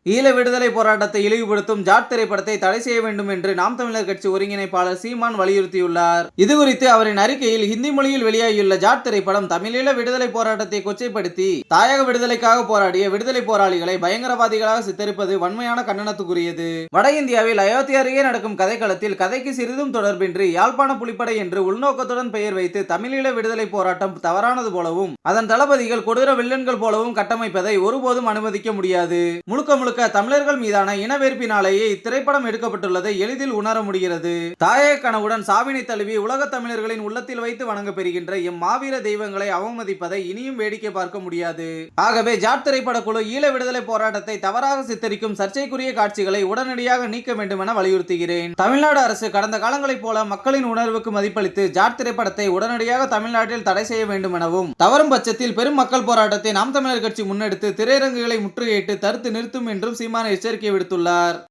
ஈழ விடுதலை போராட்டத்தை இழிவுபடுத்தும் ஜாட் திரைப்படத்தை தடை செய்ய வேண்டும் என்று நாம் தமிழர் கட்சி ஒருங்கிணைப்பாளர் சீமான் வலியுறுத்தியுள்ளார். இதுகுறித்து அவரின் அறிக்கையில், ஹிந்தி மொழியில் வெளியாகியுள்ள ஜாட் திரைப்படம் தமிழீழ விடுதலை போராட்டத்தை கொச்சைப்படுத்தி தாயக விடுதலைக்காக போராடிய விடுதலை போராளிகளை பயங்கரவாதிகளாக சித்தரிப்பது வன்மையான கண்டனத்துக்குரியது. வட இந்தியாவில் அயோத்தி அருகே நடக்கும் கதைக்களத்தில் கதைக்கு சிறிதும் தொடர்பின்றி யாழ்ப்பாண புலிப்படை என்று உள்நோக்கத்துடன் பெயர் வைத்து தமிழீழ விடுதலை போராட்டம் தவறானது போலவும் அதன் தளபதிகள் கொடூர வில்லன்கள் போலவும் கட்டமைப்பதை ஒருபோதும் அனுமதிக்க முடியாது. முழுக்க தமிழர்கள் மீதான இனவேற்பினாலேயே இத்திரைப்படம் எடுக்கப்பட்டுள்ளதை எளிதில் உணர முடிகிறது. தாயக கனவுடன் சாவினை தழுவி உலக தமிழர்களின் உள்ளத்தில் வைத்து வணங்க பெறுகின்ற மாவீர தெய்வங்களை அவமதிப்பதை இனியும் வேடிக்கை பார்க்க முடியாது. ஆகவே ஜாட் திரைப்பட குழு ஈழ விடுதலை போராட்டத்தை தவறாக சித்தரிக்கும் சர்ச்சைக்குரிய காட்சிகளை உடனடியாக நீக்க வேண்டும் என வலியுறுத்துகிறேன். தமிழ்நாடு அரசு கடந்த காலங்களைப் போல மக்களின் உணர்வுக்கு மதிப்பளித்து ஜாட் திரைப்படத்தை உடனடியாக தமிழ்நாட்டில் தடை செய்ய வேண்டும் எனவும், தவறும் பட்சத்தில் பெரும் மக்கள் போராட்டத்தை நாம் தமிழர் கட்சி முன்னெடுத்து திரையரங்குகளை முற்றுகையிட்டு தடுத்து நிறுத்தும் என்றும் சீமான் எச்சரிக்கை விடுத்துள்ளார்.